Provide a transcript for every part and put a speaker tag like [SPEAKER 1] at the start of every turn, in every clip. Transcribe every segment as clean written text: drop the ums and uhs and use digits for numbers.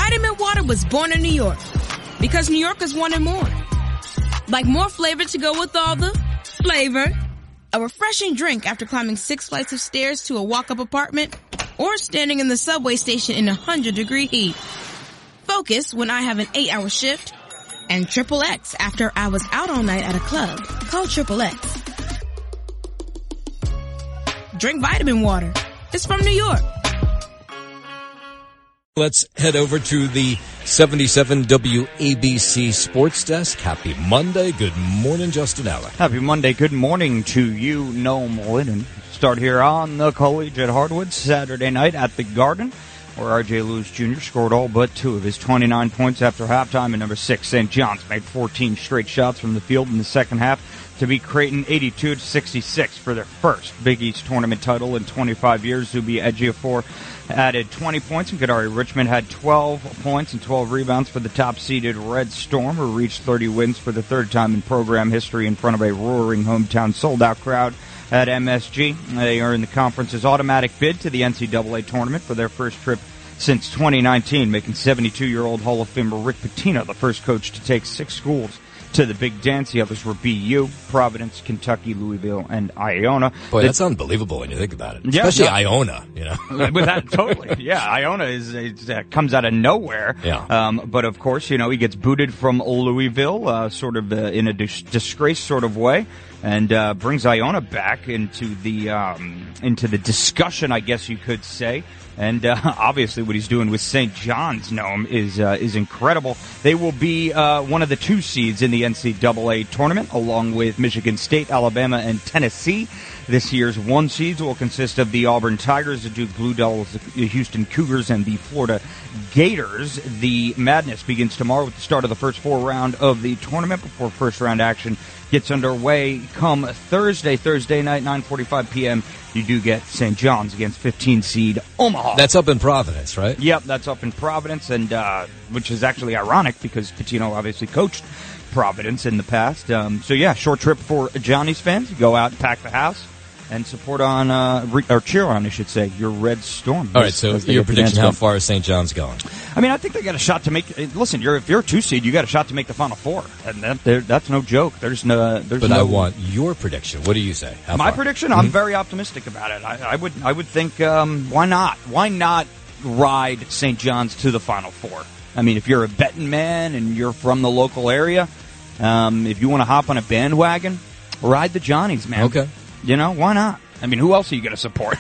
[SPEAKER 1] Vitamin Water was born in New York because New Yorkers wanted more. Like more flavor to go with all the flavor. A refreshing drink after climbing 6 flights of stairs to a walk-up apartment or standing in the subway station in 100-degree heat. Focus when I have an 8-hour shift. And Triple X after I was out all night at a club. Call Triple X. Drink vitamin water. It's from New York.
[SPEAKER 2] Let's head over to the 77 WABC Sports Desk. Happy Monday. Good morning, Justin Allen.
[SPEAKER 3] Happy Monday. Good morning to you, Noam Linen. Start here on the Collegiate Hardwood Saturday night at the Garden, where R.J. Lewis Jr. scored all but 2 of his 29 points after halftime, and number 6, St. John's, made 14 straight shots from the field in the second half to beat Creighton 82-66 for their first Big East tournament title in 25 years. Zubi Ejiofor added 20 points, and Kadari Richmond had 12 points and 12 rebounds for the top-seeded Red Storm, who reached 30 wins for the third time in program history in front of a roaring hometown sold-out crowd at MSG. They earned the conference's automatic bid to the NCAA tournament for their first trip since 2019, making 72-year-old Hall of Famer Rick Pitino the first coach to take 6 schools to the big dance. The others were BU, Providence, Kentucky, Louisville, and Iona.
[SPEAKER 2] Boy, that's unbelievable when you think about it. Especially Iona, you know.
[SPEAKER 3] With that, totally. Yeah, Iona comes out of nowhere.
[SPEAKER 2] Yeah.
[SPEAKER 3] But of course, you know, he gets booted from Louisville, in a disgrace sort of way, and brings Iona back into the discussion, I guess you could say. And obviously what he's doing with St. John's, Noam, is incredible. They will be one of the 2 seeds in the NCAA tournament, along with Michigan State, Alabama, and Tennessee. This year's 1 seeds will consist of the Auburn Tigers, the Duke Blue Devils, the Houston Cougars, and the Florida Gators. The madness begins tomorrow with the start of the first 4 round of the tournament before first-round action gets underway come Thursday night, 9:45 p.m. You do get St. John's against 15-seed Omaha.
[SPEAKER 2] That's up in Providence, right?
[SPEAKER 3] Yep, that's up in Providence, and which is actually ironic because Pitino obviously coached Providence in the past. So yeah, short trip for Johnny's fans. Go out, pack the house, and support on, or cheer on, I should say, your Red Storm.
[SPEAKER 2] All right, so your prediction, how far is St. John's going?
[SPEAKER 3] I mean, I think they got a shot to make. Listen, if you're a 2 seed, you got a shot to make the Final Four, and that's no joke. But
[SPEAKER 2] I want your prediction. What do you say?
[SPEAKER 3] My prediction? I'm very optimistic about it. I would think, why not? Why not ride St. John's to the Final Four? I mean, if you're a betting man and you're from the local area, if you want to hop on a bandwagon, ride the Johnnies, man.
[SPEAKER 2] Okay.
[SPEAKER 3] You know, why not? I mean, who else are you going to support?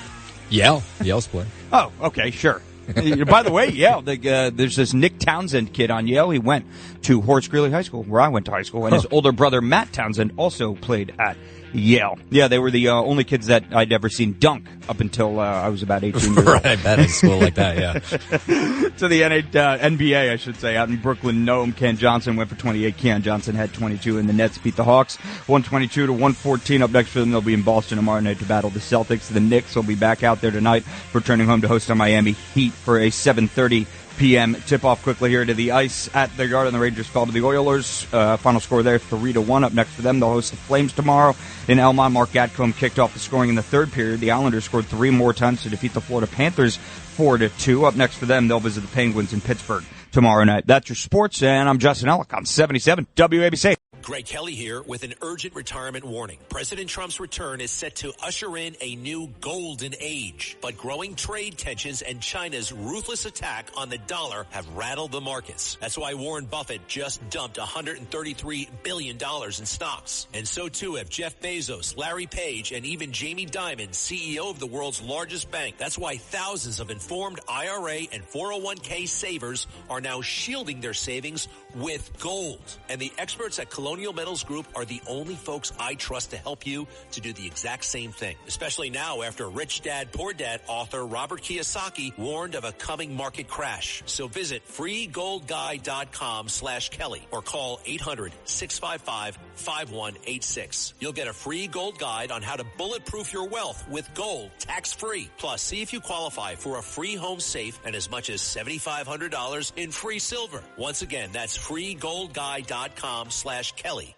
[SPEAKER 2] Yale. Yale's playing.
[SPEAKER 3] Oh, okay, sure. By the way, Yale, there's this Nick Townsend kid on Yale. He went to Horace Greeley High School, where I went to high school, and his older brother, Matt Townsend, also played at Yale. Yeah, they were the only kids that I'd ever seen dunk up until I was about 18 years old.
[SPEAKER 2] Right, I bet in school like that, yeah.
[SPEAKER 3] To the NBA, I should say, out in Brooklyn, Noam Ken Johnson went for 28. Keon Johnson had 22, and the Nets beat the Hawks 122-114. Up next for them, they'll be in Boston tomorrow night to battle the Celtics. The Knicks will be back out there tonight, returning home to host on Miami Heat for a 7:30 p.m. tip-off. Quickly here to the ice at the Garden. The Rangers fell to the Oilers. Final score there, 3-1. Up next for them, they'll host the Flames tomorrow in Elmont. Mark Gatcomb kicked off the scoring in the third period. The Islanders scored 3 more times to defeat the Florida Panthers 4-2. Up next for them, they'll visit the Penguins in Pittsburgh tomorrow night. That's your sports, and I'm Justin Ellick on 77 WABC.
[SPEAKER 4] Greg Kelly here with an urgent retirement warning. President Trump's return is set to usher in a new golden age. But growing trade tensions and China's ruthless attack on the dollar have rattled the markets. That's why Warren Buffett just dumped $133 billion in stocks. And so too have Jeff Bezos, Larry Page, and even Jamie Dimon, CEO of the world's largest bank. That's why thousands of informed IRA and 401k savers are now shielding their savings with gold. And the experts at Colonial Metals Group are the only folks I trust to help you to do the exact same thing, especially now after Rich Dad Poor Dad author Robert Kiyosaki warned of a coming market crash. So visit freegoldguide.com/Kelly or call 800-655-5186. You'll get a free gold guide on how to bulletproof your wealth with gold tax-free. Plus, see if you qualify for a free home safe and as much as $7,500 in free silver. Once again, that's freegoldguide.com/Kelly.